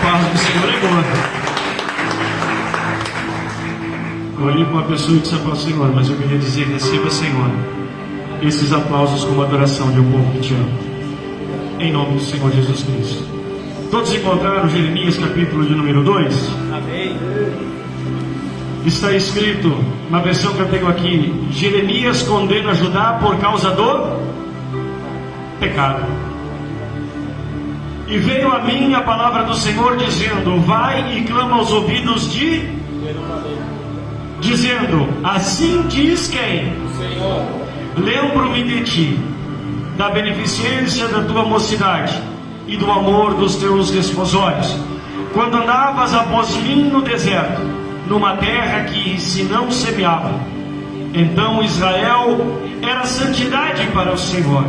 paz do Senhor é boa. Eu olhei para uma pessoa e disse para o Senhor, mas eu queria dizer: receba, Senhor, esses aplausos como adoração de um povo que te ama, em nome do Senhor Jesus Cristo. Todos encontraram Jeremias capítulo de número 2? Amém. Está escrito na versão que eu tenho aqui: Jeremias condena Judá por causa do pecado. E veio a mim a palavra do Senhor dizendo: vai e clama aos ouvidos de dizendo: assim diz quem? Senhor. Lembro-me de ti, da beneficência da tua mocidade e do amor dos teus desposórios, quando andavas após mim no deserto, numa terra que se não semeava. Então Israel era santidade para o Senhor,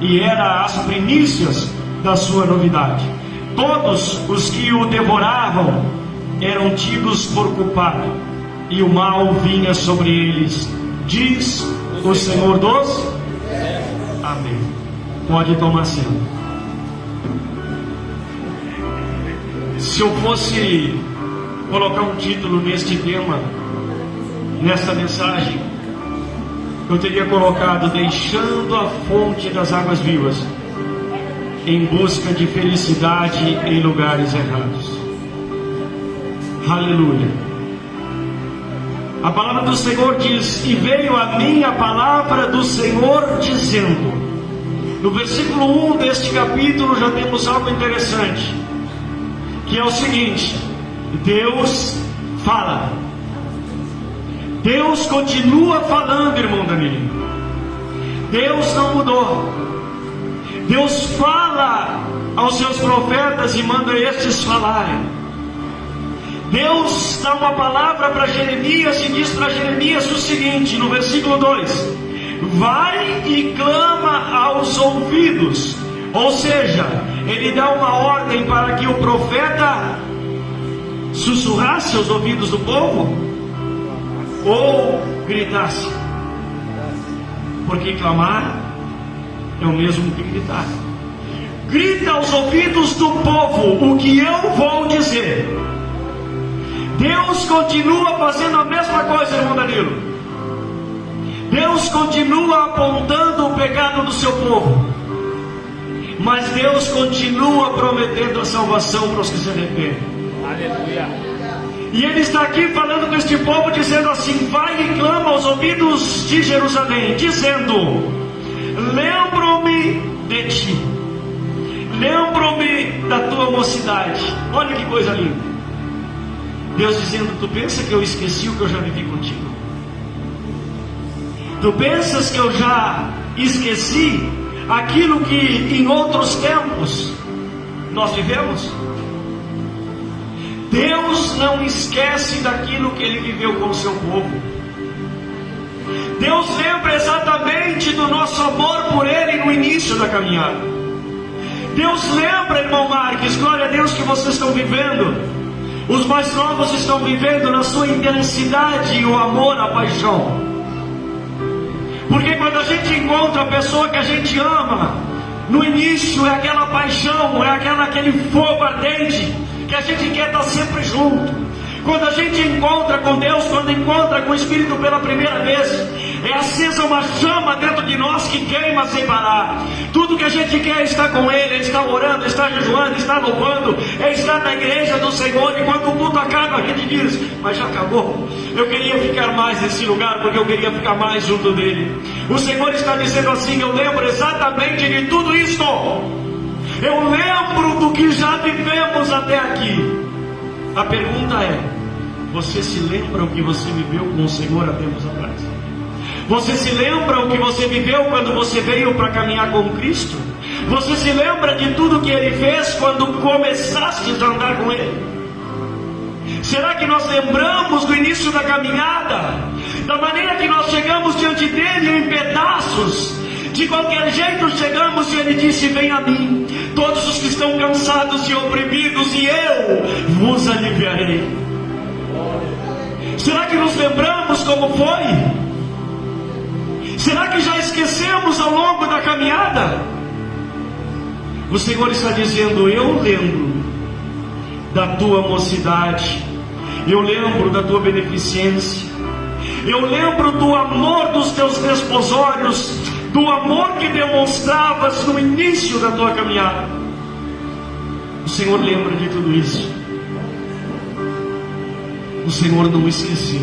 e era as primícias da sua novidade. Todos os que o devoravam eram tidos por culpado, e o mal vinha sobre eles, diz o Senhor dos... Amém. Pode tomar assento. Se eu fosse colocar um título neste tema, nesta mensagem, eu teria colocado: deixando a fonte das águas vivas, em busca de felicidade em lugares errados. Aleluia. A palavra do Senhor diz: e veio a mim a palavra do Senhor dizendo. No versículo 1 deste capítulo já temos algo interessante, que é o seguinte: Deus fala. Deus continua falando, irmão Danilo. Deus não mudou. Deus fala aos seus profetas e manda estes falarem. Deus dá uma palavra para Jeremias e diz para Jeremias o seguinte, no versículo 2: vai e clama aos ouvidos. Ou seja, ele dá uma ordem para que o profeta sussurrasse aos ouvidos do povo ou gritasse, porque clamar é o mesmo que gritar. Grita aos ouvidos do povo o que eu vou dizer. Deus continua fazendo a mesma coisa, irmão Danilo. Deus continua apontando o pecado do seu povo, mas Deus continua prometendo a salvação para os que se arrependem. Aleluia. E Ele está aqui falando com este povo, dizendo assim: vai e clama aos ouvidos de Jerusalém, dizendo: lembro-me de ti, lembro-me da tua mocidade. Olha que coisa linda. Deus dizendo: tu pensa que eu esqueci o que eu já vivi contigo? Tu pensas que eu já esqueci aquilo que em outros tempos nós vivemos? Deus não esquece daquilo que Ele viveu com o seu povo. Deus lembra exatamente do nosso amor por Ele no início da caminhada. Deus lembra, irmão Marques, glória a Deus, que vocês estão vivendo. Os mais novos estão vivendo na sua intensidade o amor, a paixão. Porque quando a gente encontra a pessoa que a gente ama, no início é aquela paixão, é aquele fogo ardente, que a gente quer estar sempre junto. Quando a gente encontra com Deus, quando encontra com o Espírito pela primeira vez, é acesa uma chama dentro de nós que queima sem parar. Tudo que a gente quer é estar com Ele, é estar orando, é estar jejuando, é estar louvando, é estar na igreja do Senhor. E quando o culto acaba, a gente diz: mas já acabou. Eu queria ficar mais nesse lugar, porque eu queria ficar mais junto dEle. O Senhor está dizendo assim: eu lembro exatamente de tudo isto. Eu lembro do que já vivemos até aqui. A pergunta é: você se lembra o que você viveu com o Senhor há tempos atrás? Você se lembra o que você viveu quando você veio para caminhar com Cristo? Você se lembra de tudo que Ele fez quando começaste a andar com Ele? Será que nós lembramos do início da caminhada? Da maneira que nós chegamos diante dEle em pedaços? De qualquer jeito chegamos e Ele disse: vem a mim, todos os que estão cansados e oprimidos, e eu vos aliviarei. Será que nos lembramos como foi? Será que já esquecemos ao longo da caminhada? O Senhor está dizendo: eu lembro da tua mocidade, eu lembro da tua beneficência, eu lembro do amor dos teus desposórios, do amor que demonstravas no início da tua caminhada. O Senhor lembra de tudo isso. O Senhor não esqueceu.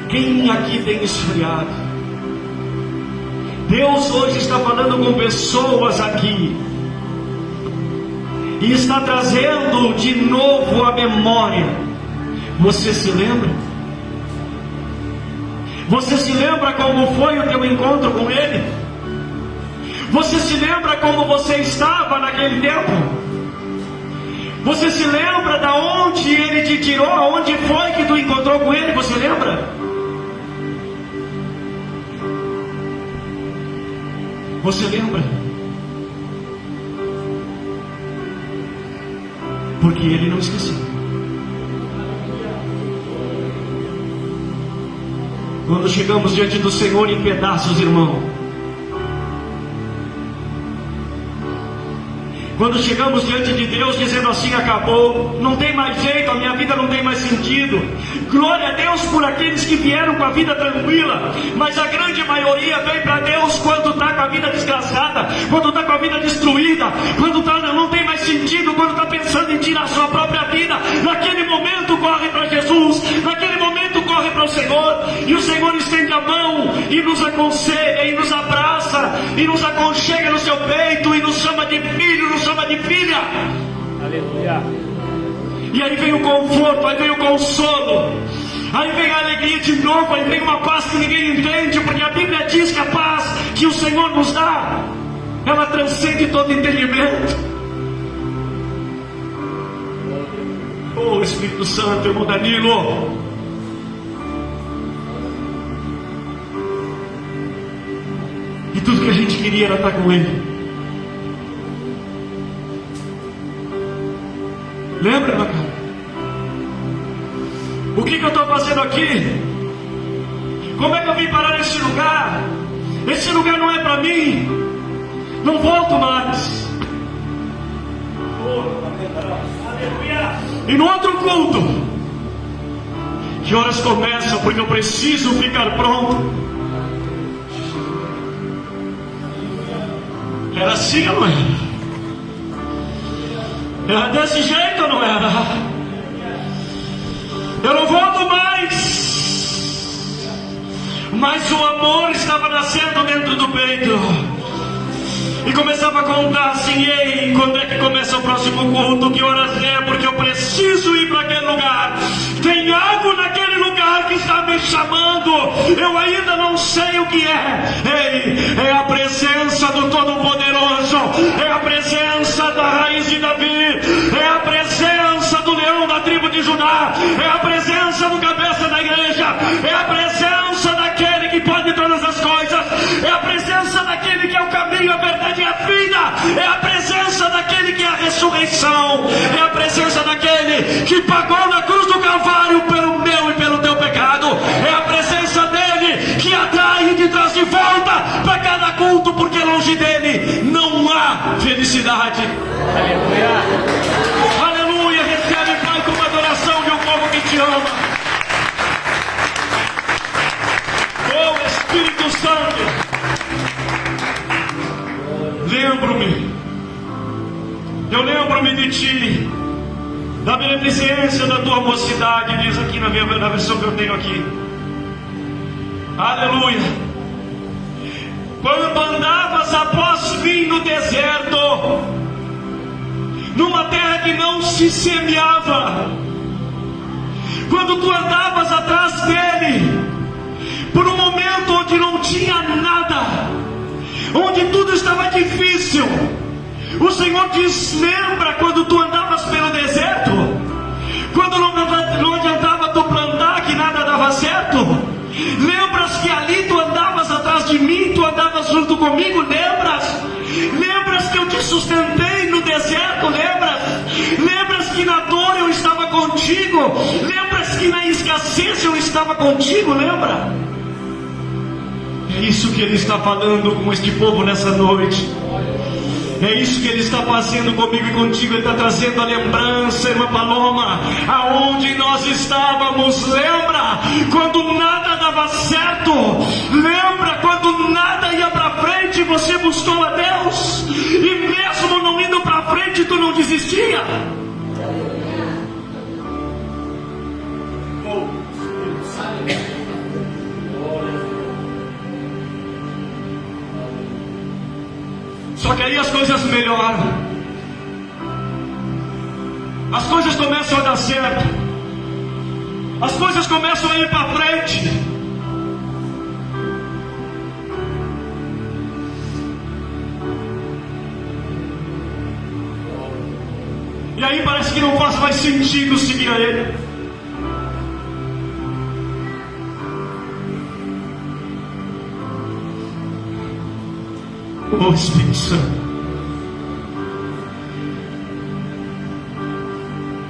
Quem aqui tem esfriado? Deus hoje está falando com pessoas aqui e está trazendo de novo a memória. Você se lembra? Você se lembra como foi o teu encontro com Ele? Você se lembra como você estava naquele tempo? Você se lembra da onde Ele te tirou? Onde foi que tu encontrou com Ele? Você lembra? Você lembra? Porque Ele não esqueceu. Quando chegamos diante do Senhor em pedaços, irmão, quando chegamos diante de Deus dizendo assim: acabou, não tem mais jeito, a minha vida não tem mais sentido. Glória a Deus por aqueles que vieram com a vida tranquila, mas a grande maioria vem para Deus quando está com a vida desgraçada, quando está com a vida destruída, quando não tem mais sentido, quando está pensando em tirar a sua própria vida. Naquele momento corre para Jesus, naquele momento corre para o Senhor, e o Senhor estende a mão e nos aconselha, e nos abraça, e nos aconchega no seu peito, e nos chama de filho, nos chama de filha. Aleluia. E aí vem o conforto, aí vem o consolo, aí vem a alegria de novo, aí vem uma paz que ninguém entende, porque a Bíblia diz que a paz que o Senhor nos dá, ela transcende todo entendimento. Oh Espírito Santo, irmão Danilo, e tudo que a gente queria era estar com Ele. Lembra, meu cara? O que eu estou fazendo aqui? Como é que eu vim parar nesse lugar? Esse lugar não é para mim. Não volto mais. E no outro culto, que horas começam? Porque eu preciso ficar pronto. Era assim ou não era? Era desse jeito ou não era? Eu não volto mais. Mas o amor estava nascendo dentro do peito. E começava a contar assim: ei, quando é que começa o próximo culto? Que horas é? Porque eu preciso ir para aquele lugar. Tem algo naquele lugar que está me chamando. Eu ainda não sei o que é. Ei, é a presença do Todo-Poderoso. É a presença da raiz de Davi. É a presença do leão da tribo de Judá. É a presença do cabeça da igreja. É a presença daquele que pode todas as coisas. É a presença daquele que é o caminho, a verdade e a vida. É a presença daquele que é a ressurreição. É a presença daquele que pagou na cruz do Calvário pelo meu e pelo teu pecado. É a presença dele que atrai e te traz de volta para cada culto, porque longe dele não há felicidade. Aleluia. Aleluia. Recebe, Pai, como adoração de um povo que te ama. Oh Espírito Santo, eu lembro-me de ti, da beneficência da tua mocidade, diz aqui na versão que eu tenho aqui. Aleluia. Quando andavas após mim no deserto, numa terra que não se semeava, quando tu andavas atrás dele, por um momento onde não tinha nada, onde tudo estava difícil, o Senhor diz: lembra quando tu andavas pelo deserto? Quando não adiantava tu plantar, que nada dava certo? Lembras que ali tu andavas atrás de mim, tu andavas junto comigo? Lembras? Lembras que eu te sustentei no deserto? Lembras? Lembras que na dor eu estava contigo? Lembras que na escassez eu estava contigo? Lembra? É isso que Ele está falando com este povo nessa noite. É isso que Ele está fazendo comigo e contigo. Ele está trazendo a lembrança, irmã Paloma, aonde nós estávamos. Lembra quando nada dava certo? Lembra quando nada ia para frente? Você buscou a Deus, e mesmo não indo para frente, tu não desistia. Só que aí as coisas melhoram, as coisas começam a dar certo, as coisas começam a ir para frente. E aí parece que não faz mais sentido seguir a Ele. Oh Espírito Santo,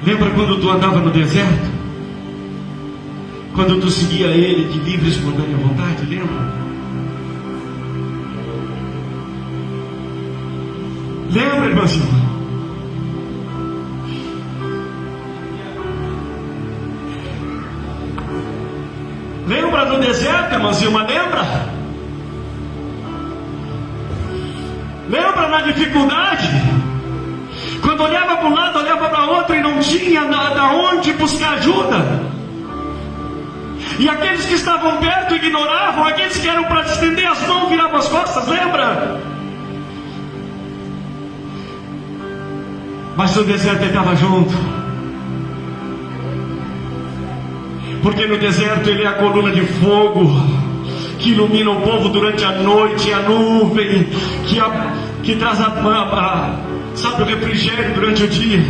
lembra quando tu andava no deserto? Quando tu seguia Ele de livre e espontânea vontade, lembra? Lembra, irmãozinho? Lembra do deserto, irmãzinho? Lembra? Lembra na dificuldade? Quando olhava para um lado, olhava para outro e não tinha da onde buscar ajuda. E aqueles que estavam perto ignoravam, aqueles que eram para estender as mãos viravam as costas, lembra? Mas no deserto Ele estava junto. Porque no deserto Ele é a coluna de fogo que ilumina o povo durante a noite, a nuvem que traz sabe, o refrigério durante o dia.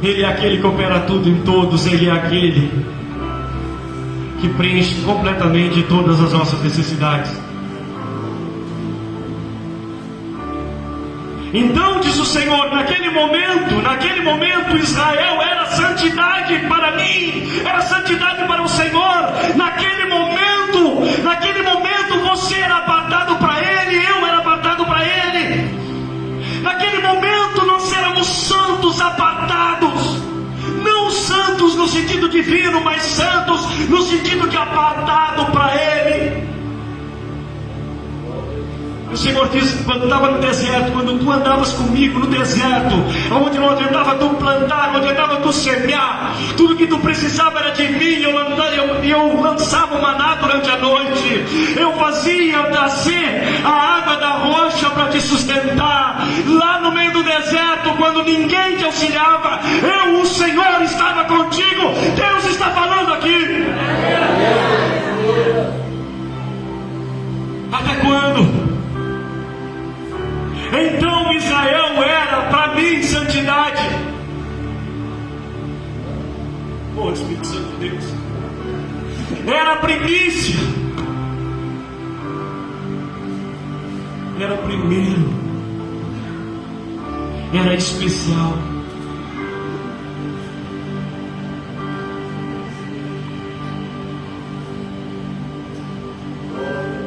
Ele é aquele que opera tudo em todos. Ele é aquele que preenche completamente todas as nossas necessidades. Então diz o Senhor, naquele momento Israel era santidade para mim, era santidade para o Senhor. Naquele momento você era apartado para Ele, eu era apartado para Ele. Naquele momento nós éramos santos apartados, não santos no sentido divino, mas santos no sentido de apartado para Ele. O Senhor diz, quando estava no deserto, quando tu andavas comigo no deserto, onde não adiantava tu plantar, não adiantava tu semear, tudo que tu precisava era de mim. Eu lançava o maná durante a noite, eu fazia nascer a água da rocha para te sustentar. Lá no meio do deserto, quando ninguém te auxiliava, o Senhor, estava contigo. Deus está falando aqui. Até quando? Então Israel era para mim santidade. Oh Espírito Santo de Deus, era primícia, era primeiro, era especial.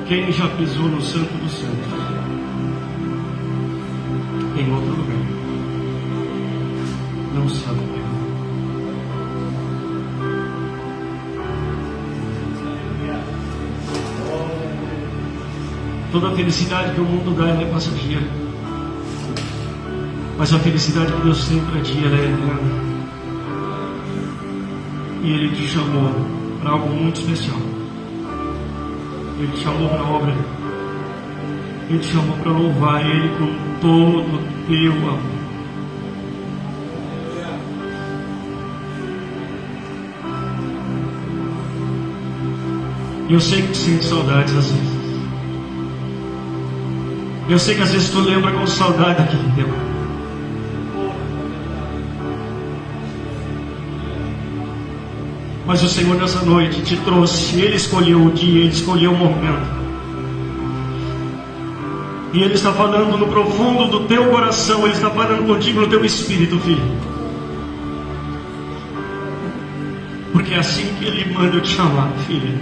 Quem já pisou no Santo dos Santos em outro lugar não sabe o que é. Toda a felicidade que o mundo dá, ela é passageira, mas a felicidade que Deus tem para ti, ela é eterna. E Ele te chamou para algo muito especial. Ele te chamou para a obra. Ele te chamou para louvar Ele com todo o teu amor. E eu sei que tu sente saudades às vezes. Eu sei que às vezes tu lembra com saudade daquele tempo. Mas o Senhor nessa noite te trouxe. Ele escolheu o dia, Ele escolheu o momento. E Ele está falando no profundo do teu coração. Ele está falando contigo no teu espírito, filho. Porque é assim que Ele manda eu te chamar, filha.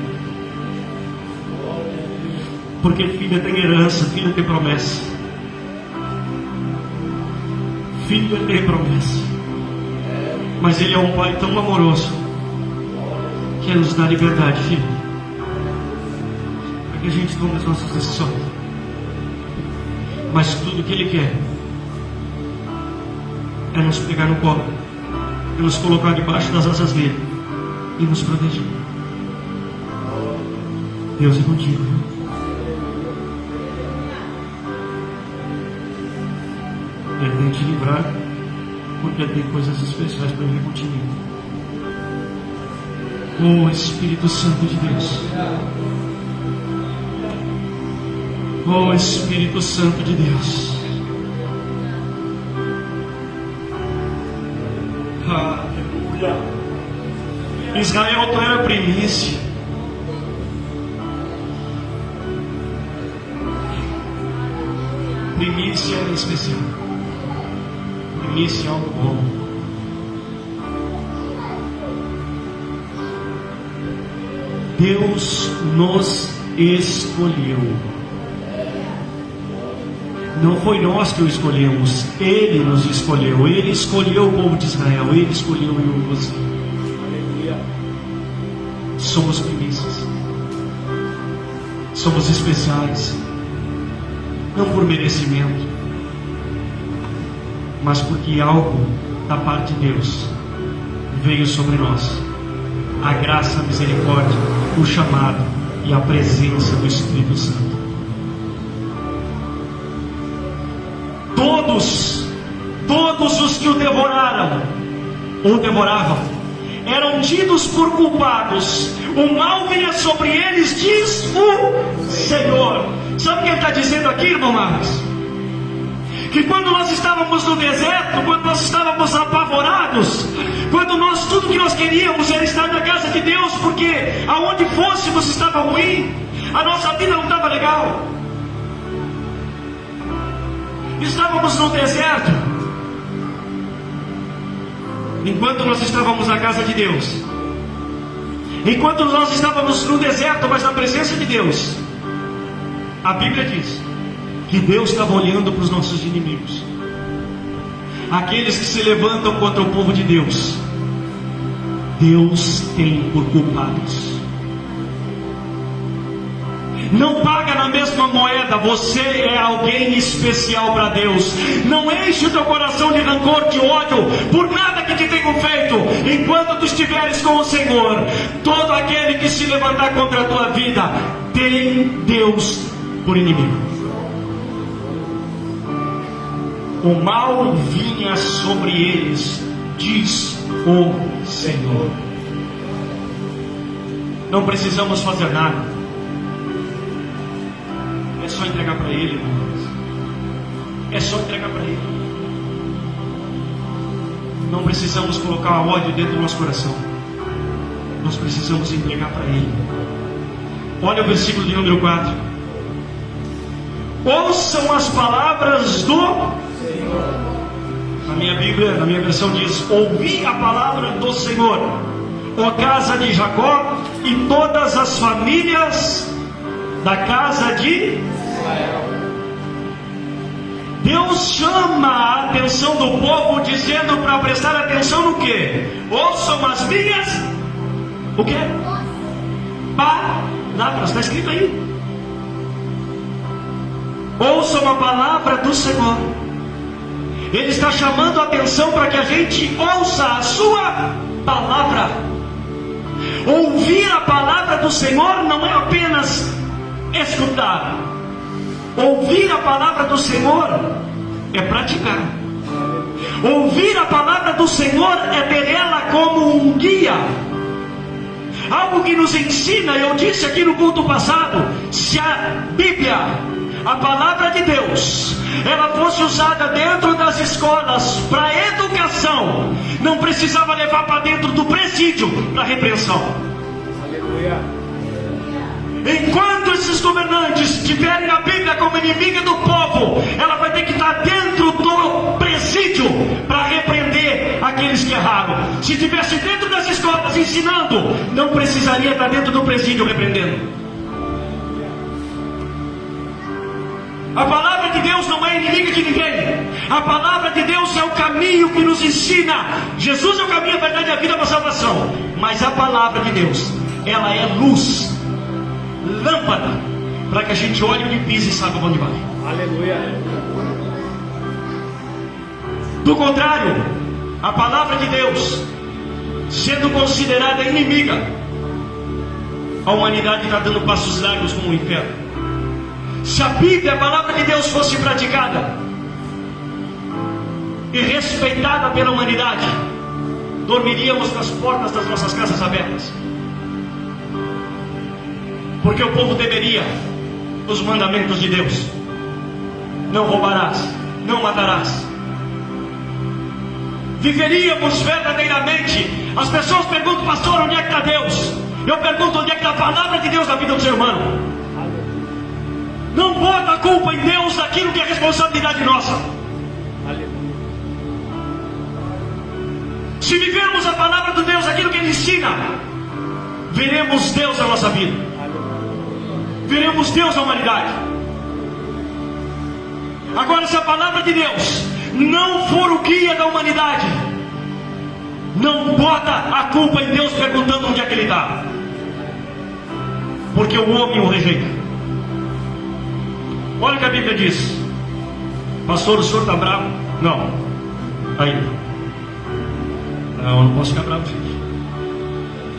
Porque filha tem herança, filha tem promessa. filho herdei promessa. Mas Ele é um Pai tão amoroso que nos dá liberdade, filho, para que a gente tome as nossas decisões. Mas tudo que Ele quer é nos pegar no colo, é nos colocar debaixo das asas dele e nos proteger. Deus é contigo, viu? Ele tem te livrar, porque Ele tem coisas especiais para vir contigo. Oh Espírito Santo de Deus, oh Espírito Santo de Deus, aleluia. Israel, tu era primícia. Primícia é especial. Primícia é algo bom. Deus nos escolheu. Não foi nós que o escolhemos, Ele nos escolheu. Ele escolheu o povo de Israel, Ele escolheu eu e você. Somos primícias, somos especiais, não por merecimento, mas porque algo da parte de Deus veio sobre nós. A graça, a misericórdia, o chamado e a presença do Espírito Santo. Todos os que o devoraram, ou devoravam, eram tidos por culpados. O mal vinha sobre eles, diz o Senhor. Sabe o que Ele está dizendo aqui, irmão Marcos? Que quando nós estávamos no deserto, quando nós estávamos apavorados, quando tudo que nós queríamos era estar na casa de Deus, porque aonde fôssemos estava ruim, a nossa vida não estava legal. Estávamos no deserto, enquanto nós estávamos na casa de Deus, enquanto nós estávamos no deserto, mas na presença de Deus, a Bíblia diz que Deus estava olhando para os nossos inimigos, aqueles que se levantam contra o povo de Deus. Deus tem por culpados. Não paga na mesma moeda. Você é alguém especial para Deus. Não enche o teu coração de rancor, de ódio por nada que te tenham feito. Enquanto tu estiveres com o Senhor, todo aquele que se levantar contra a tua vida tem Deus por inimigo. O mal vinha sobre eles, diz o Senhor. Não precisamos fazer nada. É só entregar para Ele, irmãos. É só entregar para Ele. Não precisamos colocar ódio dentro do nosso coração. Nós precisamos entregar para Ele. Olha o versículo de número 4. Ouçam as palavras do Senhor. Na minha Bíblia, na minha versão diz: ouvi a palavra do Senhor, ó casa de Jacó, e todas as famílias da casa de Israel. Deus chama a atenção do povo, dizendo para prestar atenção no que? Ouçam as minhas, o que? Palavras, está escrito aí. Ouçam a palavra do Senhor. Ele está chamando a atenção para que a gente ouça a sua palavra. Ouvir a palavra do Senhor não é apenas escutar. Ouvir a palavra do Senhor é praticar. Ouvir a palavra do Senhor é ter ela como um guia, algo que nos ensina. Eu disse aqui no culto passado, se a Bíblia, a palavra de Deus, ela fosse usada dentro das escolas para educação, não precisava levar para dentro do presídio para repreensão. Aleluia. Enquanto esses governantes tiverem a Bíblia como inimiga do povo, ela vai ter que estar dentro do presídio para repreender aqueles que erraram. Se estivesse dentro das escolas ensinando, não precisaria estar dentro do presídio repreendendo. A palavra de Deus não é inimiga de ninguém. A palavra de Deus é o caminho que nos ensina. Jesus é o caminho, a verdade e a vida para a salvação. Mas a palavra de Deus, ela é luz, lâmpada, para que a gente olhe onde pisa e saiba onde vai. Aleluia. Do contrário, a palavra de Deus, sendo considerada inimiga, a humanidade está dando passos largos como o inferno. Se a Bíblia, a palavra de Deus, fosse praticada e respeitada pela humanidade, dormiríamos com as portas das nossas casas abertas, porque o povo temeria os mandamentos de Deus. Não roubarás, não matarás. Viveríamos verdadeiramente. As pessoas perguntam, pastor, onde é que está Deus? Eu pergunto, onde é que está a palavra de Deus na vida do ser humano? Não bota a culpa em Deus daquilo que é responsabilidade nossa. Se vivermos a palavra de Deus, aquilo que Ele ensina, veremos Deus na nossa vida. Veremos Deus na humanidade. Agora, se a palavra de Deus não for o guia da humanidade, não bota a culpa em Deus perguntando onde é que Ele está, porque o homem o rejeita. Olha o que a Bíblia diz. Pastor, o senhor está bravo? Não, ainda não, eu não posso ficar bravo, gente.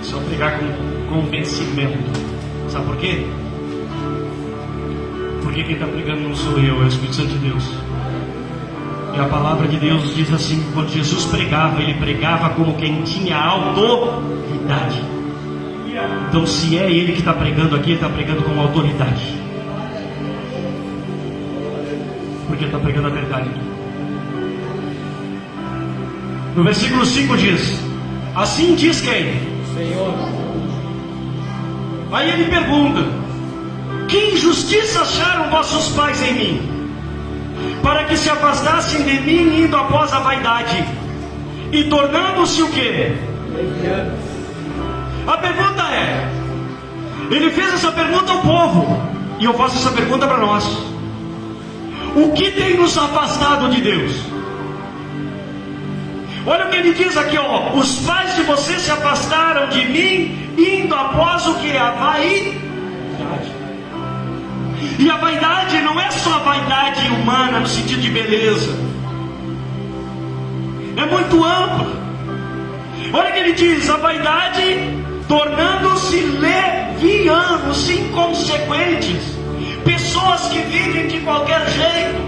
É só pregar com convencimento. Sabe por quê? Porque quem está pregando não sou eu, é o Espírito Santo de Deus. E a palavra de Deus diz assim: quando Jesus pregava, Ele pregava como quem tinha autoridade. Então, se é Ele que está pregando aqui, Ele está pregando com autoridade, porque Ele está pregando a verdade. No versículo 5 diz: assim diz quem? Senhor. Aí Ele pergunta: que injustiça acharam vossos pais em mim, para que se afastassem de mim, indo após a vaidade, e tornando-se o quê? A pergunta é, Ele fez essa pergunta ao povo, e eu faço essa pergunta para nós: o que tem nos afastado de Deus? Olha o que Ele diz aqui, ó: os pais de vocês se afastaram de mim, indo após o que? A vaidade. E a vaidade não é só a vaidade humana no sentido de beleza, é muito ampla. Olha o que Ele diz: a vaidade tornando-se levianos, inconsequentes, pessoas que vivem de qualquer jeito,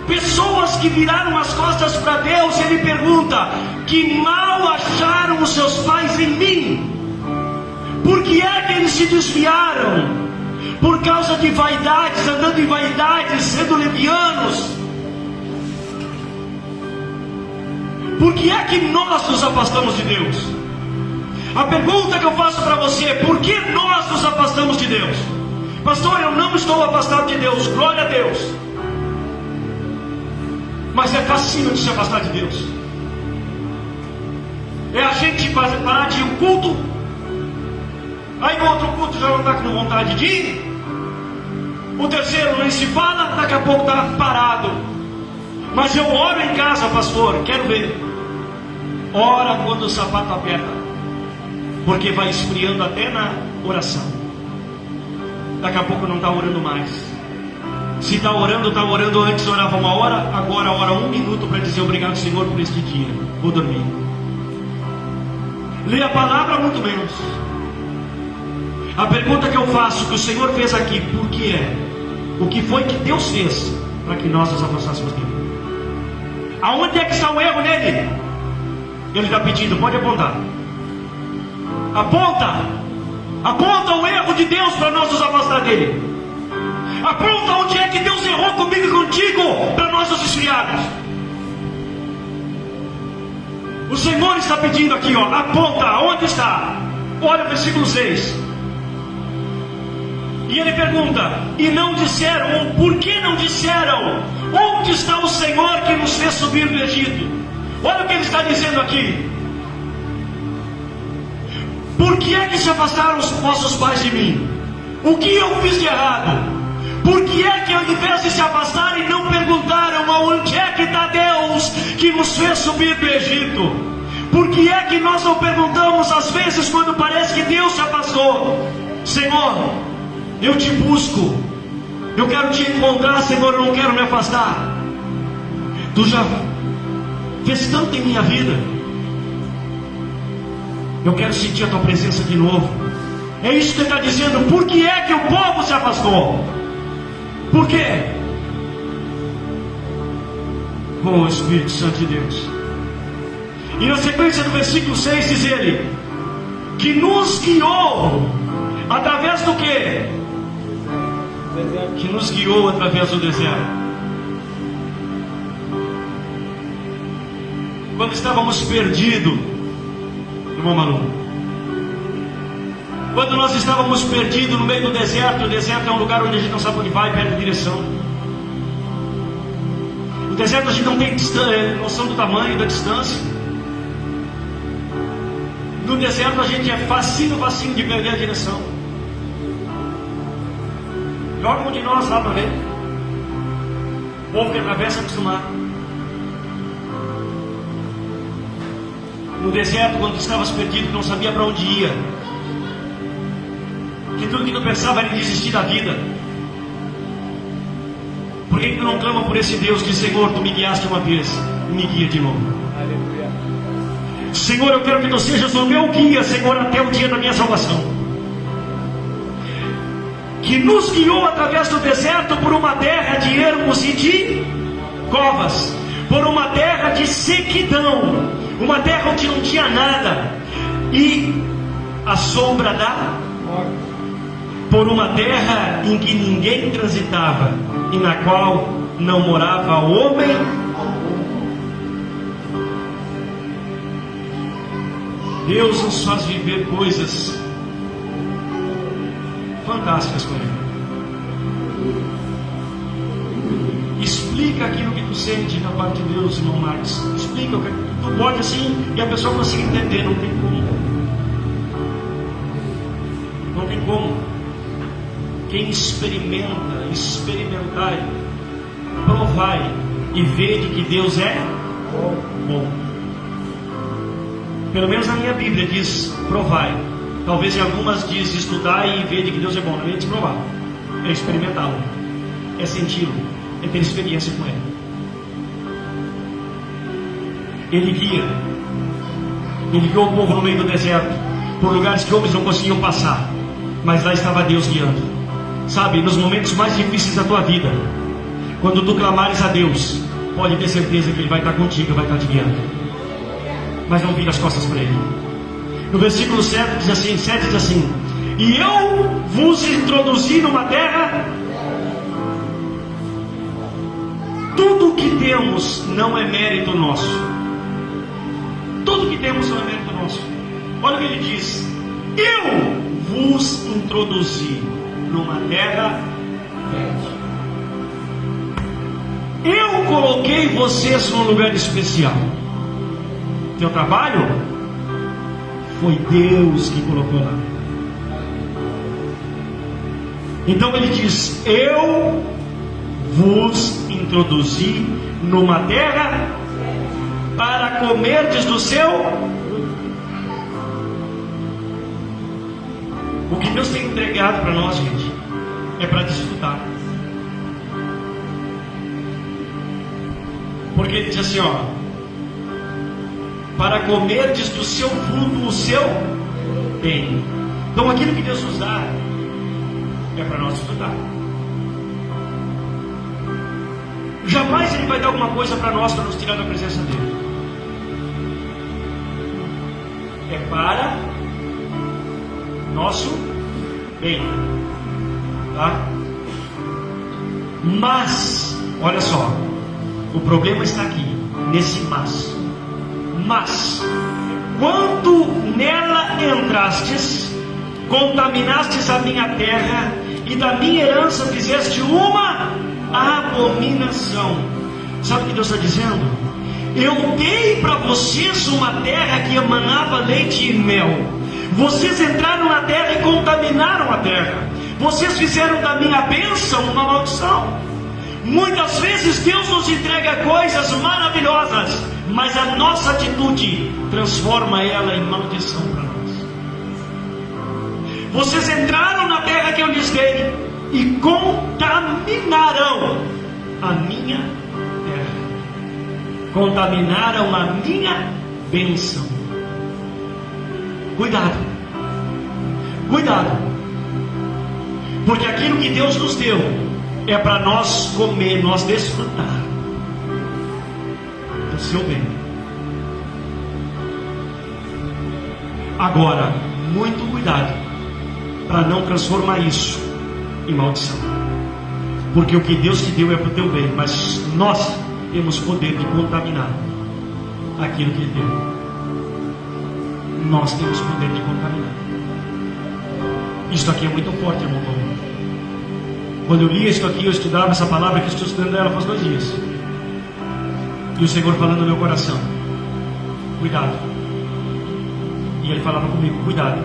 pessoas que viraram as costas para Deus. Ele pergunta: que mal acharam os seus pais em mim? Por que é que eles se desviaram? Por causa de vaidades, andando em vaidades, sendo levianos. Por que é que nós nos afastamos de Deus? A pergunta que eu faço para você é: por que nós nos afastamos de Deus? Pastor, eu não estou afastado de Deus, glória a Deus. Mas é fascínio de se afastar de Deus. É a gente parar de ir ao culto, aí no outro culto já não está com vontade de ir, o terceiro nem se fala, daqui a pouco está parado. Mas eu oro em casa, pastor, quero ver. Ora quando o sapato aperta, porque vai esfriando até na oração. Daqui a pouco não está orando mais. Se está orando antes, orava 1 hora, agora ora 1 minuto para dizer obrigado, Senhor, por este dia. Vou dormir. Lê a palavra muito menos. A pergunta que eu faço, que o Senhor fez aqui, por que é? O que foi que Deus fez para que nós nos afastássemos dele? Aonde é que está o erro nele? Ele está pedindo, pode apontar. Aponta o erro de Deus para nós nos afastar dele. Aponta onde é que Deus errou comigo e contigo para nós nos esfriarmos. O Senhor está pedindo aqui, ó, aponta, onde está? Olha o versículo 6. E ele pergunta: e não disseram, ou por que não disseram, onde está o Senhor que nos fez subir do Egito? Olha o que ele está dizendo aqui: por que é que se afastaram os vossos pais de mim? O que eu fiz de errado? Por que é que ao invés de se afastarem não perguntaram aonde é que está Deus que nos fez subir do Egito? Por que é que nós não perguntamos às vezes quando parece que Deus se afastou? Senhor, eu te busco, eu quero te encontrar, Senhor, eu não quero me afastar. Tu já fez tanto em minha vida, eu quero sentir a tua presença de novo. É isso que ele está dizendo. Por que é que o povo se afastou? Por quê? Com o Espírito Santo de Deus. E na sequência do versículo 6 diz ele, que nos guiou através do quê? Que nos guiou através do deserto. Quando estávamos perdidos, irmão Malu, quando nós estávamos perdidos no meio do deserto, o deserto é um lugar onde a gente não sabe onde vai, perde direção. O deserto a gente não tem noção do tamanho, da distância. No deserto a gente é facinho de perder a direção. Joga um de nós lá para ver. O povo que atravessa é acostumado. No deserto, quando tu estavas perdido, não sabia para onde ia, que tudo que tu pensava era em desistir da vida. Por que tu não clama por esse Deus que, Senhor, tu me guiaste uma vez, me guia de novo? Aleluia. Senhor, eu quero que tu sejas o meu guia, Senhor, até o dia da minha salvação. Que nos guiou através do deserto por uma terra de ermos e de covas, por uma terra de sequidão, uma terra onde não tinha nada, e a sombra da morte. Por uma terra em que ninguém transitava, e na qual não morava homem. Deus nos faz viver coisas fantásticas com Ele. Explica aquilo que tu sente da parte de Deus, irmão Marcos. Explica o que tu pode assim e a pessoa consiga entender. Não tem como. Não tem como. Quem experimentai, provai e vede que Deus é bom. Pelo menos na minha Bíblia diz provai. Talvez em algumas diz estudai e vede que Deus é bom. Não é de provar, é experimentá-lo, é senti-lo, é ter experiência com Ele. Ele guiou o povo no meio do deserto, por lugares que homens não conseguiam passar, mas lá estava Deus guiando. Sabe, nos momentos mais difíceis da tua vida, quando tu clamares a Deus, pode ter certeza que Ele vai estar contigo, vai estar te guiando. Mas não vira as costas para Ele. No versículo 7 diz assim: e eu vos introduzi numa terra. Tudo que temos não é mérito nosso. Tudo que temos não é mérito nosso. Olha o que ele diz: eu vos introduzi numa terra fértil. Eu coloquei vocês num lugar especial. Teu trabalho foi Deus que colocou lá. Então ele diz: eu vos introduzi numa terra para comerdes do seu. O que Deus tem entregado para nós, gente, é para desfrutar. Porque Ele diz assim, ó: para comerdes do seu fruto o seu bem. Então aquilo que Deus nos dá é para nós desfrutar. Jamais Ele vai dar alguma coisa para nós para nos tirar da presença dEle. É para nosso bem, tá? Mas, olha só, o problema está aqui, nesse mas. Mas, quando nela entrastes, contaminastes a minha terra, e da minha herança fizeste uma abominação. Sabe o que Deus está dizendo? Eu dei para vocês uma terra que emanava leite e mel. Vocês entraram na terra e contaminaram a terra. Vocês fizeram da minha bênção uma maldição. Muitas vezes Deus nos entrega coisas maravilhosas, mas a nossa atitude transforma ela em maldição para nós. Vocês entraram na terra que eu lhes dei e contaminaram a minha terra, contaminaram a minha bênção. Cuidado, cuidado, porque aquilo que Deus nos deu é para nós comer, nós desfrutar do seu bem. Agora, muito cuidado para não transformar isso em maldição, porque o que Deus te deu é para o teu bem, mas nós temos poder de contaminar aquilo que Ele deu. Nós temos poder de contaminar. Isso aqui é muito forte, irmão Paulo. Quando eu lia isso aqui, eu estudava essa palavra que estou estudando ela faz 2 dias. E o Senhor falando no meu coração: cuidado. E Ele falava comigo: cuidado,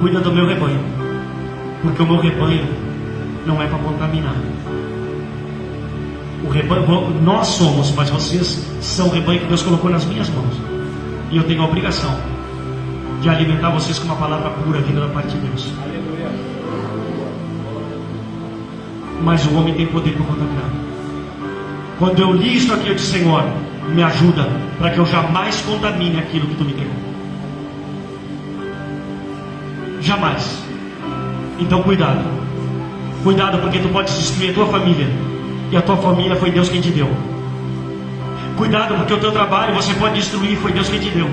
cuida do meu rebanho, porque o meu rebanho não é para contaminar. O rebanho, nós somos, mas vocês são o rebanho que Deus colocou nas minhas mãos. E eu tenho a obrigação de alimentar vocês com uma palavra pura vinda da parte de Deus. Aleluia. Mas o homem tem poder para contaminar. Quando eu li isso aqui, eu disse: Senhor, me ajuda para que eu jamais contamine aquilo que Tu me deu. Jamais. Então cuidado. Cuidado, porque tu podes destruir a tua família, e a tua família foi Deus quem te deu. Cuidado, porque o teu trabalho você pode destruir, foi Deus quem te deu.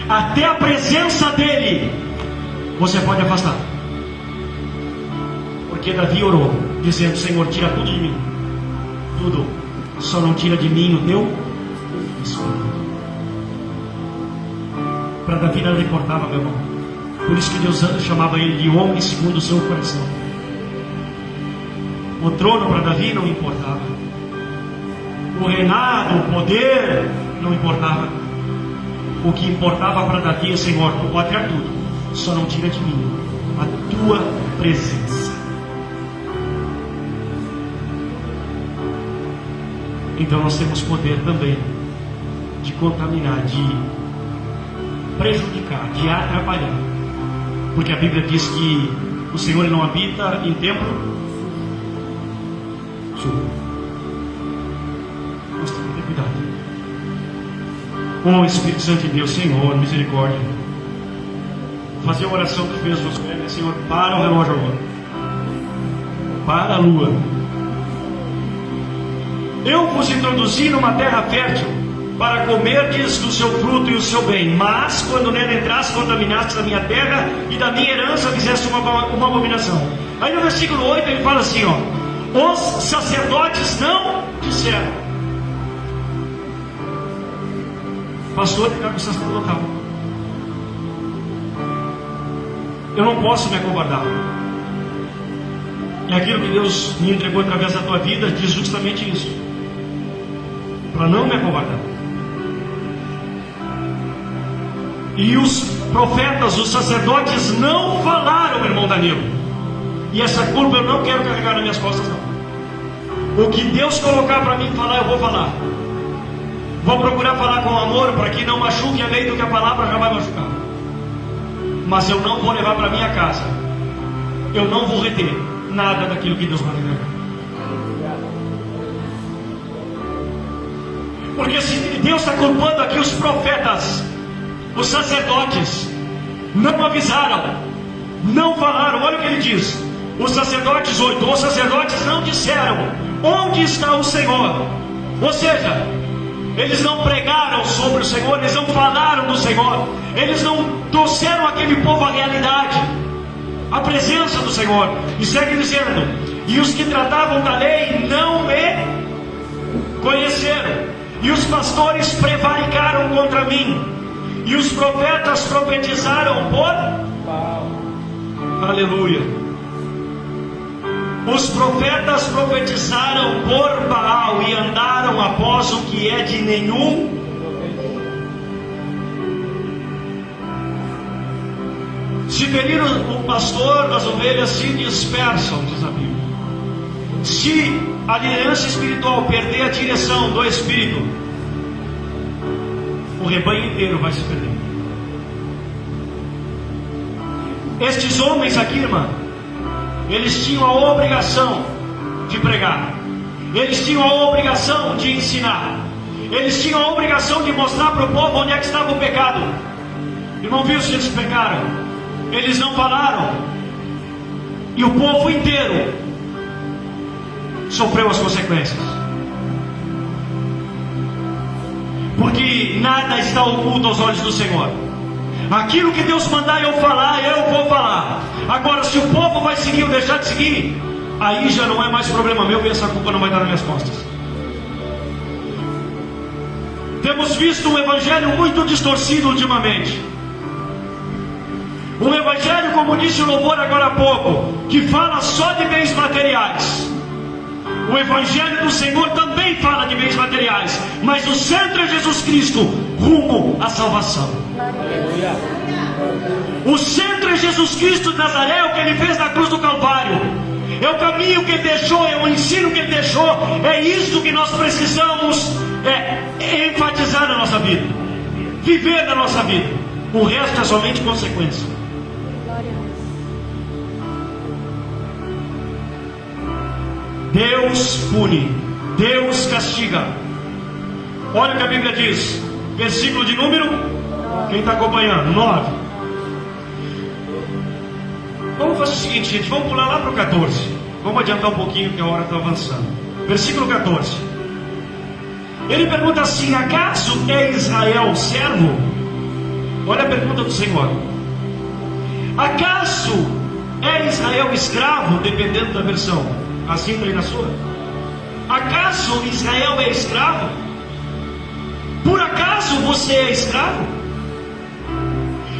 Até a presença dele você pode afastar. Porque Davi orou, dizendo: Senhor, tira tudo de mim, tudo, só não tira de mim o teu Espírito. Para Davi não importava, meu irmão. Por isso que Deus chamava ele de homem segundo o seu coração. O trono para Davi não importava, o reinado, o poder não importava. O que importava para Davi é: Senhor, tu pode tirar tudo, só não tira de mim a tua presença. Então nós temos poder também de contaminar, de prejudicar, de atrapalhar, porque a Bíblia diz que o Senhor não habita em templo sujo. Nós temos que ter cuidado. Oh Espírito Santo de Deus, Senhor, misericórdia. Fazer a oração que fez nos colegas: Senhor, para o relógio agora, para a lua. Eu vos introduzi numa terra fértil para comerdes do seu fruto e o seu bem, mas quando nela entraste, contaminaste a minha terra e da minha herança fizeste uma abominação. Aí no versículo 8 ele fala assim, ó: os sacerdotes não disseram. Pastor, de cargo sacerdotal, eu não posso me acovardar. E aquilo que Deus me entregou através da tua vida diz justamente isso, para não me acovardar. E os profetas, os sacerdotes não falaram, irmão Danilo. E essa culpa eu não quero carregar nas minhas costas, não. O que Deus colocar para mim falar, eu vou falar. Vou procurar falar com amor, para que não machuque a lei do que a palavra já vai machucar. Mas eu não vou levar para minha casa, eu não vou reter nada daquilo que Deus vai me levar. Porque se Deus está culpando aqui os profetas, os sacerdotes não avisaram, não falaram. Olha o que ele diz, os sacerdotes 8, os sacerdotes não disseram: onde está o Senhor? Ou seja, eles não pregaram sobre o Senhor, eles não falaram do Senhor, eles não trouxeram aquele povo à realidade, a presença do Senhor. E segue dizendo: e os que tratavam da lei não me conheceram, e os pastores prevaricaram contra mim, e os profetas profetizaram por Baal. Aleluia. Os profetas profetizaram por Baal e andaram após o que é de nenhum. Se ferir o pastor, as ovelhas se dispersam, diz a Bíblia. Se a liderança espiritual perder a direção do Espírito, o rebanho inteiro vai se perder. Estes homens aqui, irmã, eles tinham a obrigação de pregar, eles tinham a obrigação de ensinar, eles tinham a obrigação de mostrar para o povo onde é que estava o pecado. Irmão, viu se eles pecaram? Eles não falaram, e o povo inteiro sofreu as consequências. Porque nada está oculto aos olhos do Senhor. Aquilo que Deus mandar eu falar, eu vou falar. Agora, se o povo vai seguir ou deixar de seguir, aí já não é mais problema meu, e essa culpa não vai dar nas minhas costas. Temos visto um evangelho muito distorcido ultimamente. Um evangelho, como disse o louvor agora há pouco, que fala só de bens materiais. O evangelho do Senhor também fala de bens materiais, mas o centro é Jesus Cristo, rumo à salvação. O centro é Jesus Cristo de Nazaré, é o que Ele fez na cruz do Calvário. É o caminho que Ele deixou, é o ensino que Ele deixou. É isso que nós precisamos enfatizar na nossa vida, viver na nossa vida. O resto é somente consequência. Deus pune, Deus castiga. Olha o que a Bíblia diz, versículo de número, quem está acompanhando? 9. Vamos fazer o seguinte, gente, vamos pular lá para o 14. Vamos adiantar um pouquinho que a hora está avançando. Versículo 14. Ele pergunta assim: acaso é Israel servo? Olha a pergunta do Senhor. Acaso é Israel escravo? Dependendo da versão. Assim está aí na sua. Acaso Israel é escravo? Por acaso você é escravo?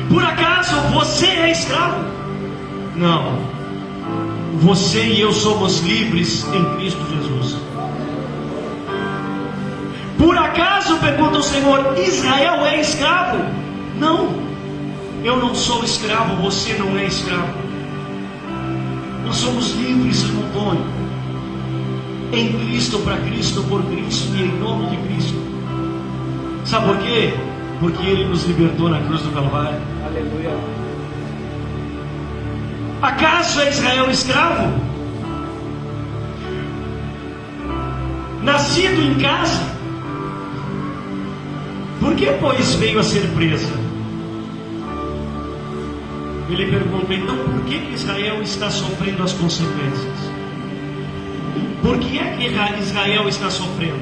Por acaso você é escravo? Não. Você e eu somos livres em Cristo Jesus. Por acaso, pergunta o Senhor, Israel é escravo? Não. Eu não sou escravo, você não é escravo. Nós somos livres, irmão Antônio, em Cristo, para Cristo, por Cristo e em nome de Cristo. Sabe por quê? Porque Ele nos libertou na cruz do Calvário. Aleluia. Acaso é Israel escravo? Nascido em casa? Por que, pois, veio a ser presa? Ele pergunta, então, por que Israel está sofrendo as consequências? Por que é que Israel está sofrendo?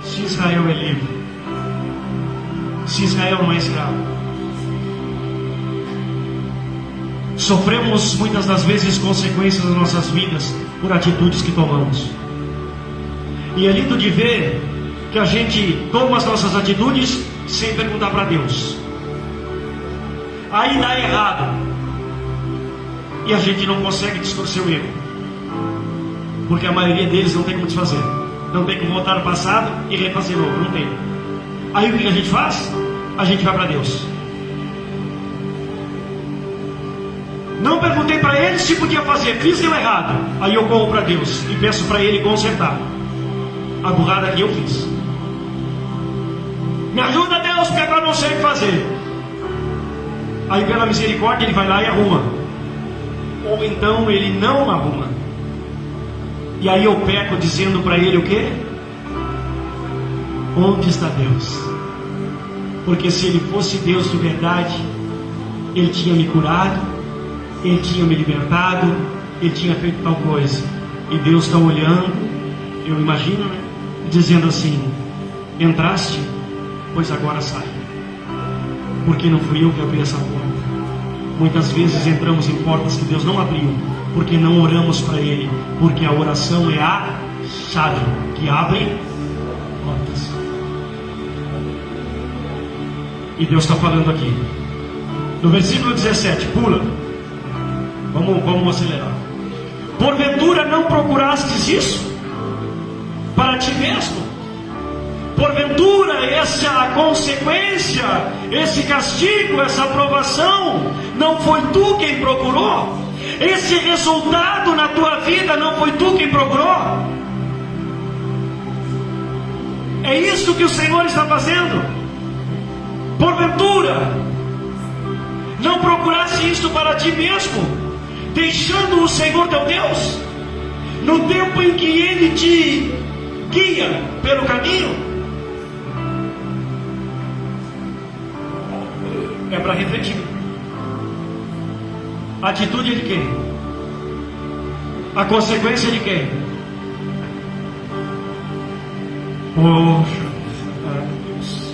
Se Israel é livre, se Israel não é escravo. Sofremos muitas das vezes consequências das nossas vidas por atitudes que tomamos. E é lindo de ver que a gente toma as nossas atitudes sem perguntar para Deus. Aí dá errado e a gente não consegue distorcer o erro, porque a maioria deles não tem como desfazer, não tem como voltar no passado e refazer novo, não tem. Aí o que a gente faz? A gente vai para Deus. Não perguntei para ele se podia fazer, fiz eu errado, aí eu corro para Deus e peço para Ele consertar a burrada que eu fiz. Me ajuda, Deus, porque agora eu não sei o que fazer. Aí pela misericórdia Ele vai lá e arruma. Ou então Ele não arruma. E aí eu peco dizendo para Ele o quê? Onde está Deus? Porque se Ele fosse Deus de verdade, Ele tinha me curado, Ele tinha me libertado, Ele tinha feito tal coisa. E Deus está olhando, eu imagino, né? Dizendo assim: entraste? Pois agora sai. Porque não fui eu que abri essa porta. Muitas vezes entramos em portas que Deus não abriu, porque não oramos para Ele, porque a oração é a chave que abre portas. E Deus está falando aqui no versículo 17, pula. Vamos acelerar. Porventura não procurastes isso para ti mesmo? Porventura, essa consequência, esse castigo, essa aprovação, não foi tu quem procurou? Esse resultado na tua vida, não foi tu quem procurou? É isso que o Senhor está fazendo. Porventura, não procurasse isto para ti mesmo, deixando o Senhor teu Deus, no tempo em que Ele te guia pelo caminho? É para refletir. A atitude de quem? A consequência de quem? Poxa, Deus.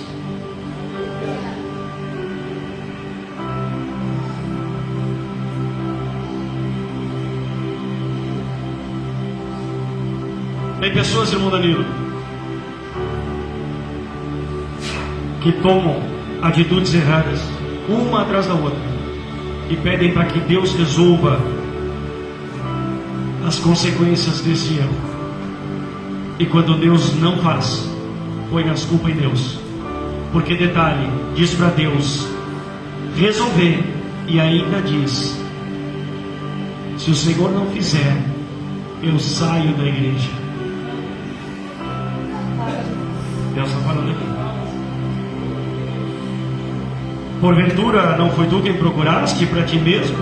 Tem pessoas, irmão Danilo, que tomam atitudes erradas, uma atrás da outra, e pedem para que Deus resolva as consequências desse erro. E quando Deus não faz, põe as culpas em Deus. Porque detalhe, diz para Deus resolver, e ainda diz: se o Senhor não fizer, eu saio da igreja. Deus está falando aqui. Porventura não foi tu quem procuraste para ti mesmo?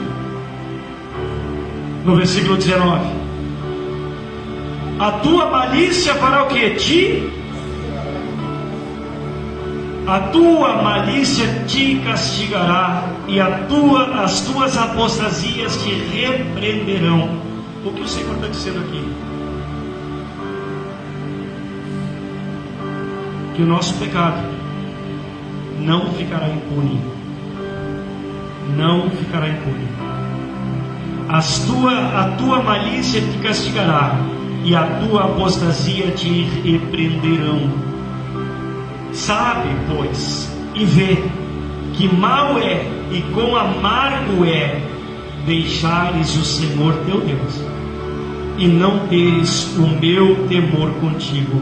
No versículo 19: a tua malícia fará o que? A tua malícia te castigará, e as tuas apostasias te repreenderão. O que o Senhor está dizendo aqui? Que o nosso pecado não ficará impune. Não ficará impune. A tua malícia te castigará, e a tua apostasia te repreenderão. Sabe, pois, e vê que mal é e quão amargo é deixares o Senhor teu Deus, e não teres o meu temor contigo,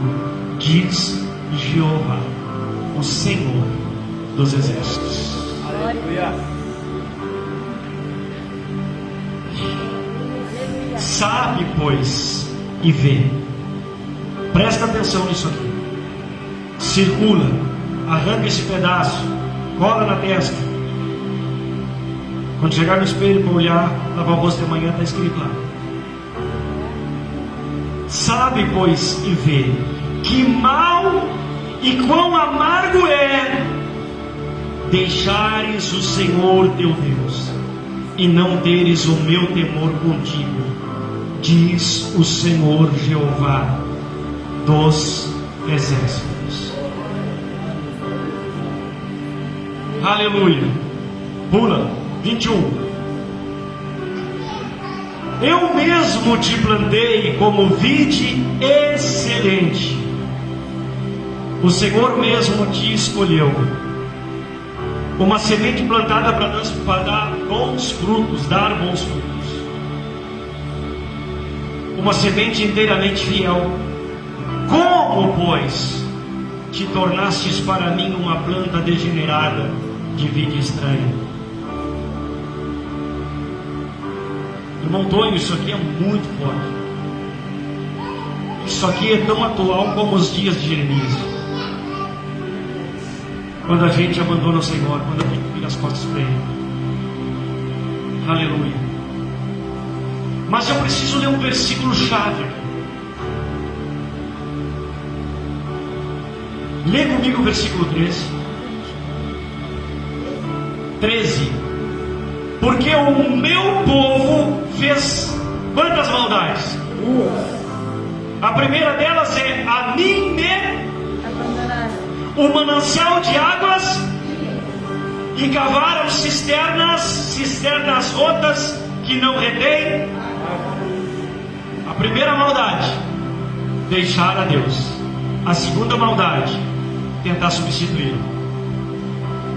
diz Jeová, o Senhor dos exércitos. Aleluia. Sabe, pois, e vê. Presta atenção nisso aqui. Circula, arranca esse pedaço, cola na testa. Quando chegar no espelho para olhar, lavar o rosto de manhã, está escrito lá. Sabe, pois, e vê que mal e quão amargo é deixares o Senhor teu Deus, e não teres o meu temor contigo, diz o Senhor Jeová dos exércitos. Aleluia. Pula, 21. Eu mesmo te plantei como vide excelente. O Senhor mesmo te escolheu, uma semente plantada para dar bons frutos, uma semente inteiramente fiel. Como, pois, te tornastes para mim uma planta degenerada, de vida estranha? Irmão Tonho, isso aqui é muito forte. Isso aqui é tão atual como os dias de Jeremias. Quando a gente abandona o Senhor, quando a gente vira as costas para Ele. Aleluia. Mas eu preciso ler um versículo chave aqui. Lê comigo o versículo 13. Porque o meu povo fez quantas maldades? A primeira delas é: a mim me o manancial de águas, e cavaram cisternas rotas que não retêm. A primeira maldade, deixar a Deus. A segunda maldade, tentar substituí-lo.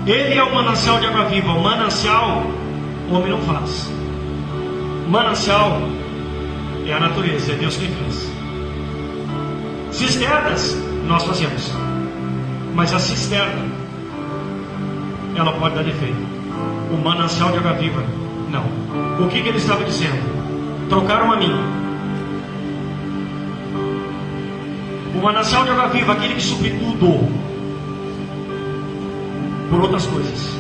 Ele é o manancial de água viva. O manancial, o homem não faz. O manancial é a natureza, é Deus quem fez. Cisternas, nós fazemos. Mas a cisterna, ela pode dar defeito. O manancial de água viva, não. O que ele estava dizendo? Trocaram a mim. O manancial de água viva, aquele que supre tudo, por outras coisas.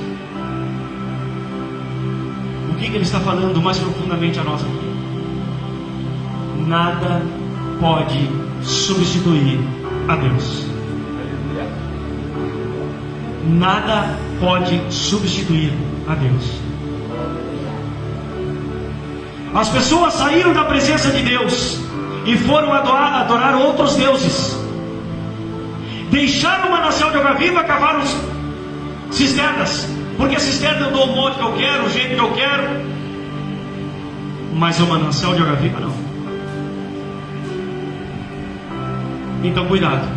O que ele está falando mais profundamente a nós aqui? Nada pode substituir a Deus. Nada pode substituir a Deus. As pessoas saíram da presença de Deus e foram adorar outros deuses. Deixaram o manancial de água viva, cavaram cisternas, porque a cisterna eu dou o modo que eu quero, o jeito que eu quero, mas o manancial de água viva não. Então cuidado.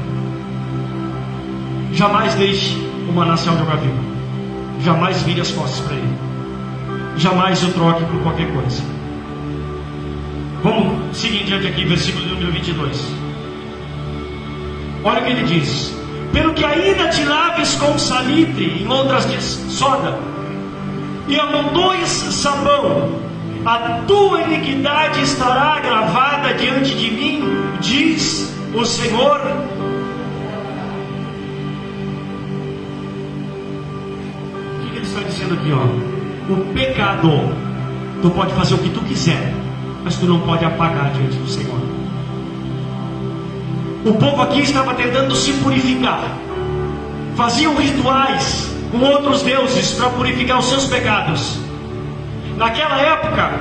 Jamais deixe o manancial de água viva. Jamais vire as costas para ele. Jamais o troque por qualquer coisa. Vamos seguir adiante aqui, versículo número 22. Olha o que ele diz: pelo que ainda te laves com salitre, em outras diz soda, e amontoes sabão, a tua iniquidade estará gravada diante de mim, diz o Senhor. O que ele está dizendo aqui, ó? O pecado, tu pode fazer o que tu quiser, mas tu não pode apagar diante do Senhor. O povo aqui estava tentando se purificar, faziam rituais com outros deuses para purificar os seus pecados. Naquela época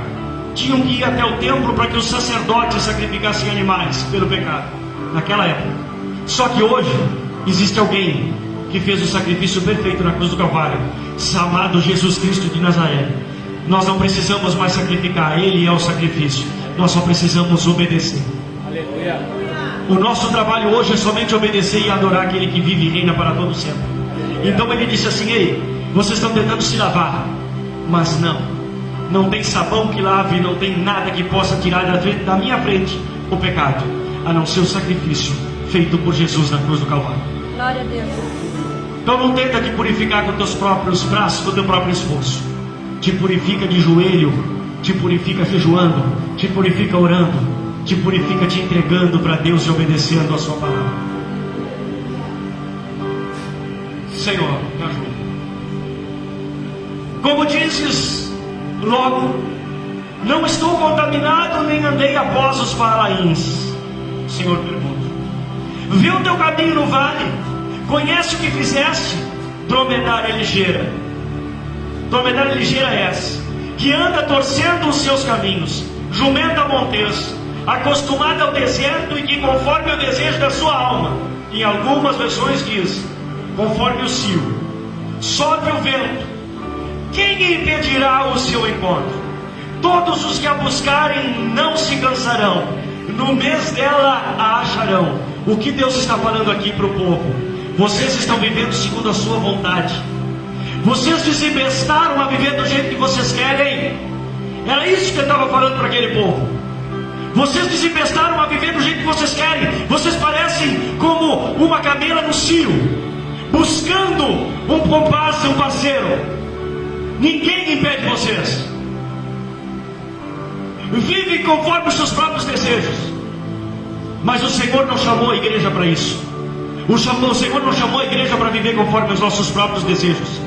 tinham que ir até o templo para que os sacerdotes sacrificassem animais pelo pecado. Naquela época. Só que hoje existe alguém que fez o sacrifício perfeito na cruz do Calvário, chamado Jesus Cristo de Nazaré. Nós não precisamos mais sacrificar, Ele é o sacrifício. Nós só precisamos obedecer. Aleluia. O nosso trabalho hoje é somente obedecer e adorar aquele que vive e reina para todo sempre. Então ele disse assim: ei, vocês estão tentando se lavar, mas não tem sabão que lave, não tem nada que possa tirar da minha frente o pecado, a não ser o sacrifício feito por Jesus na cruz do Calvário. Glória a Deus. Então não tenta te purificar com teus próprios braços, com teu próprio esforço. Te purifica de joelho, te purifica jejuando, te purifica orando, te purifica te entregando para Deus e obedecendo a sua palavra. Senhor, me ajuda. Como dizes, logo, não estou contaminado, nem andei após os faraíns. Senhor, pergunta: vê o teu caminho no vale, conhece o que fizeste? Dromedária ligeira. Dromedária ligeira é essa, que anda torcendo os seus caminhos, jumenta montês, acostumada ao deserto e que conforme o desejo da sua alma, em algumas versões diz, conforme o cio, sopra o vento, quem impedirá o seu encontro? Todos os que a buscarem não se cansarão, no mês dela a acharão. O que Deus está falando aqui para o povo? Vocês estão vivendo segundo a sua vontade. Vocês desembestaram a viver do jeito que vocês querem. Era isso que ele estava falando para aquele povo. Vocês desembestaram a viver do jeito que vocês querem. Vocês parecem como uma camela no cio, buscando um comparsa, um parceiro. Ninguém impede vocês. Vivem conforme os seus próprios desejos. Mas o Senhor não chamou a igreja para isso. O Senhor não chamou a igreja para viver conforme os nossos próprios desejos.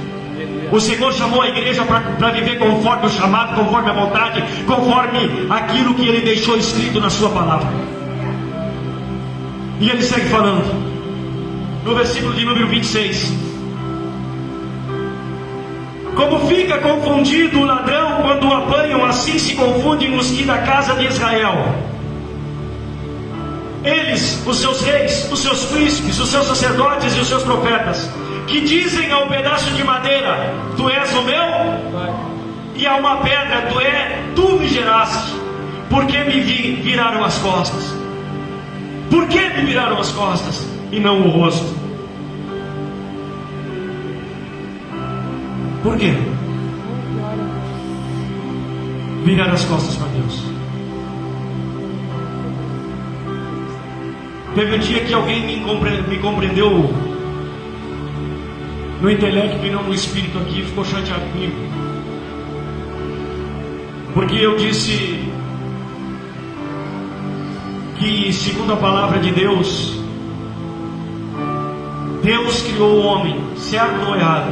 O Senhor chamou a igreja para viver conforme o chamado, conforme a vontade, conforme aquilo que Ele deixou escrito na sua palavra. E Ele segue falando no versículo de número 26: como fica confundido o ladrão quando o apanham, assim se confundem os que da casa de Israel. Eles, os seus reis, os seus príncipes, os seus sacerdotes e os seus profetas, que dizem a um pedaço de madeira: tu és o meu, e a uma pedra: tu me geraste. Por que me viraram as costas? Por que me viraram as costas e não o rosto? Por quê? Virar as costas para Deus. Teve um dia que alguém me compreendeu no intelecto e não no espírito aqui, ficou chateado comigo. Porque eu disse que, segundo a palavra de Deus, Deus criou o homem, certo ou errado?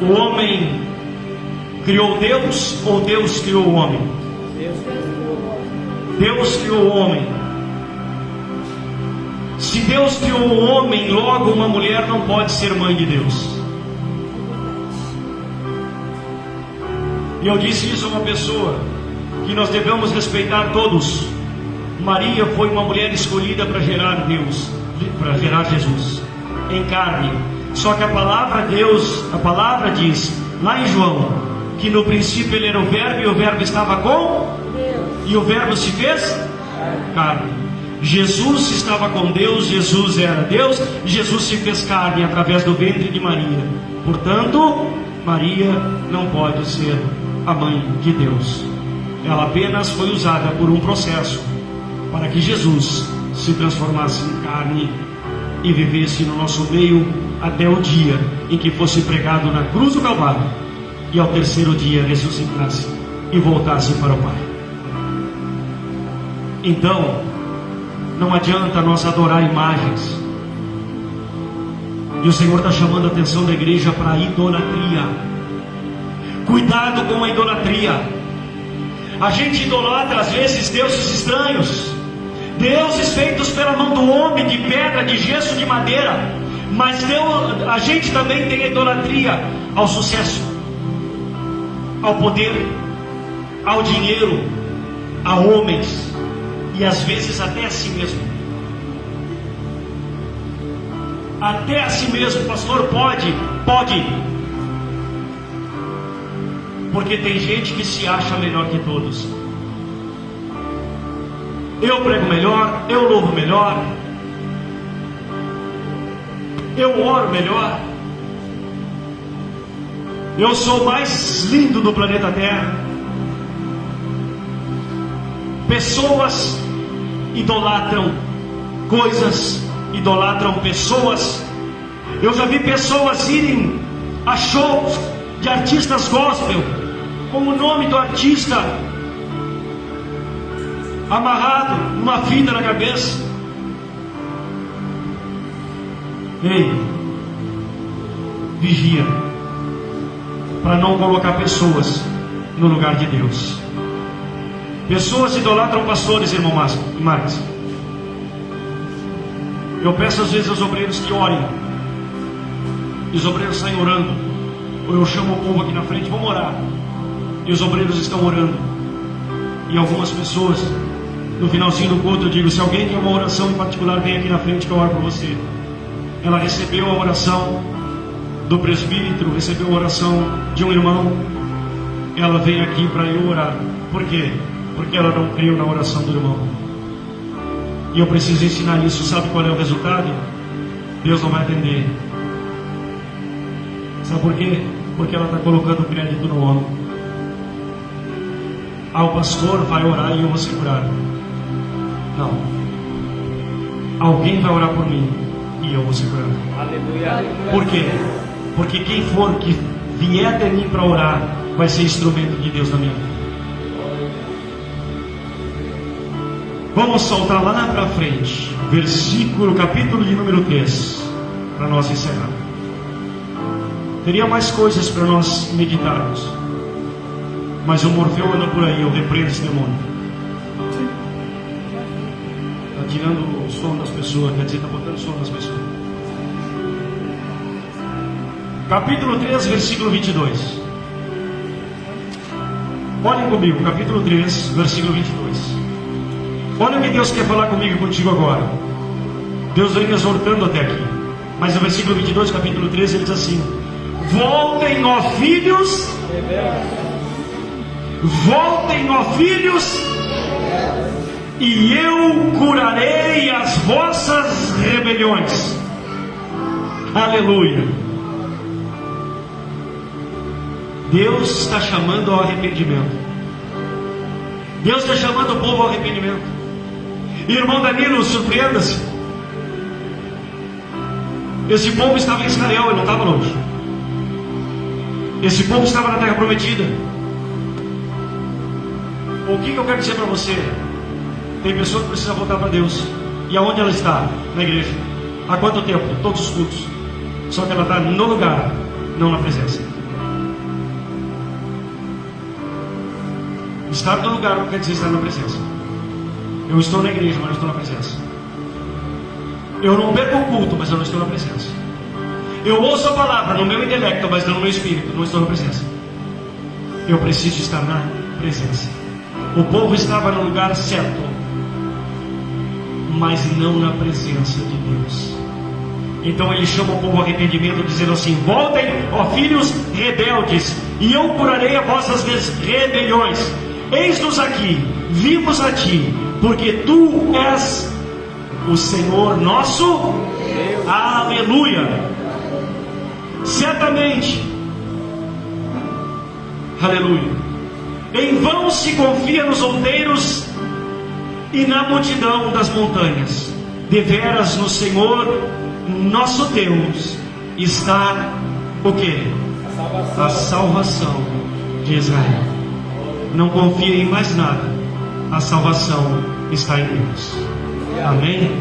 O homem criou Deus ou Deus criou o homem? Deus criou o homem. Se Deus criou o homem, logo uma mulher não pode ser mãe de Deus. E eu disse isso a uma pessoa, que nós devemos respeitar todos. Maria foi uma mulher escolhida para gerar Deus, para gerar Jesus em carne. Só que a palavra diz lá em João que no princípio ele era o verbo e o verbo estava com Deus, e o verbo se fez carne. Jesus estava com Deus, Jesus era Deus, Jesus se fez carne através do ventre de Maria. Portanto, Maria não pode ser a mãe de Deus. Ela apenas foi usada por um processo para que Jesus se transformasse em carne e vivesse no nosso meio até o dia em que fosse pregado na cruz do Calvário e ao terceiro dia ressuscitasse e voltasse para o Pai. Então, não adianta nós adorar imagens. E o Senhor está chamando a atenção da igreja para a idolatria. Cuidado com a idolatria. A gente idolatra às vezes deuses estranhos, deuses feitos pela mão do homem, de pedra, de gesso, de madeira. Mas a gente também tem a idolatria ao sucesso, ao poder, ao dinheiro, a homens e às vezes até a si mesmo. Até a si mesmo, pastor, pode. Porque tem gente que se acha melhor que todos. Eu prego melhor, eu louvo melhor, eu oro melhor, eu sou o mais lindo do planeta Terra. Pessoas idolatram coisas, idolatram pessoas. Eu já vi pessoas irem a shows de artistas gospel com o nome do artista amarrado numa fita na cabeça. Ei, vigia para não colocar pessoas no lugar de Deus. Pessoas idolatram pastores, irmão Marcos. Eu peço às vezes aos obreiros que orem, e os obreiros saem orando, ou eu chamo o povo aqui na frente, vamos orar, e os obreiros estão orando, e algumas pessoas, no finalzinho do culto eu digo, se alguém tem uma oração em particular, vem aqui na frente que eu oro por você. Ela recebeu a oração do presbítero, recebeu a oração de um irmão, ela vem aqui para eu orar. Por quê? Porque ela não creu na oração do irmão. E eu preciso ensinar isso. Sabe qual é o resultado? Deus não vai atender. Sabe por quê? Porque ela está colocando crédito no homem. O pastor vai orar e eu vou segurar. Não. Alguém vai orar por mim e eu vou segurar. Aleluia. Por quê? Porque quem for que vier até mim para orar vai ser instrumento de Deus na minha vida. Vamos soltar lá para frente, capítulo de número 3, para nós encerrar. Teria mais coisas para nós meditarmos, mas o Morfeu anda por aí, eu repreendo esse demônio. Está tirando o sono das pessoas, quer dizer, está botando sono das pessoas. Capítulo 3, versículo 22. Olhem comigo, capítulo 3, versículo 22. Olha o que Deus quer falar comigo e contigo agora. Deus vem me exortando até aqui. Mas no versículo 22, capítulo 13, ele diz assim: voltem, ó filhos, voltem, ó filhos, e eu curarei as vossas rebeliões. Aleluia. Deus está chamando ao arrependimento. Deus está chamando o povo ao arrependimento. Irmão Danilo, surpreenda-se. Esse povo estava em Israel, ele não estava longe. Esse povo estava na terra prometida. O que eu quero dizer para você? Tem pessoa que precisa voltar para Deus. E aonde ela está? Na igreja. Há quanto tempo? Todos os cultos. Só que ela está no lugar, não na presença. Estar no lugar não quer dizer estar na presença. Eu estou na igreja, mas não estou na presença. Eu não perco o culto, mas eu não estou na presença. Eu ouço a palavra no meu intelecto, mas não no meu espírito. Não estou na presença. Eu preciso estar na presença. O povo estava no lugar certo, mas não na presença de Deus. Então ele chama o povo ao arrependimento, dizendo assim: voltem, ó filhos rebeldes, e eu curarei as vossas rebeliões. Eis-nos aqui, vimos a ti, porque tu és o Senhor nosso Deus. Aleluia. Certamente, aleluia, em vão se confia nos outeiros e na multidão das montanhas. Deveras no Senhor nosso Deus está o quê? A salvação de Israel. Não confia em mais nada. A salvação está em Deus. Amém?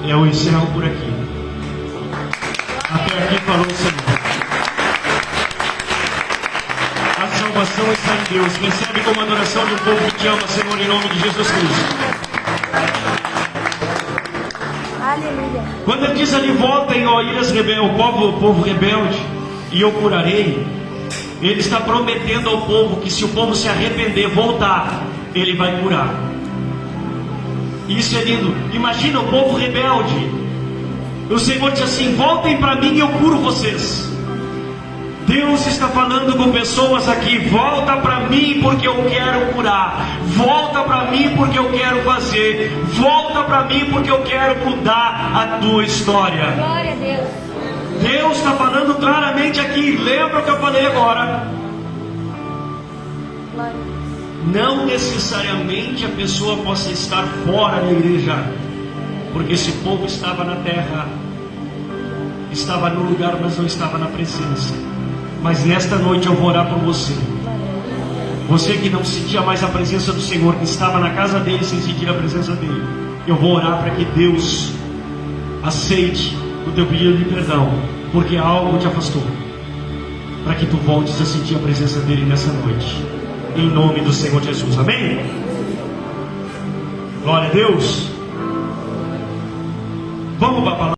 Eu encerro por aqui. Até aqui falou o Senhor. A salvação está em Deus. Recebe como adoração de um povo que te ama, Senhor, em nome de Jesus Cristo. Aleluia. Quando ele diz ali: voltem, ó ilhas rebeldes, o povo rebelde, e eu curarei, ele está prometendo ao povo que se o povo se arrepender, voltar, ele vai curar. Isso é lindo. Imagina o povo rebelde. O Senhor diz assim: voltem para mim e eu curo vocês. Deus está falando com pessoas aqui: volta para mim porque eu quero curar, volta para mim porque eu quero fazer, volta para mim porque eu quero mudar a tua história. Glória a Deus. Deus está falando claramente aqui. Lembra o que eu falei agora? Glória a Deus. Não necessariamente a pessoa possa estar fora da igreja, porque esse povo estava na terra, estava no lugar, mas não estava na presença. Mas nesta noite eu vou orar por você. Você que não sentia mais a presença do Senhor, que estava na casa dele sem sentir a presença dele, eu vou orar para que Deus aceite o teu pedido de perdão, porque algo te afastou, para que tu voltes a sentir a presença dele nessa noite, em nome do Senhor Jesus. Amém? Glória a Deus. Vamos para a palavra.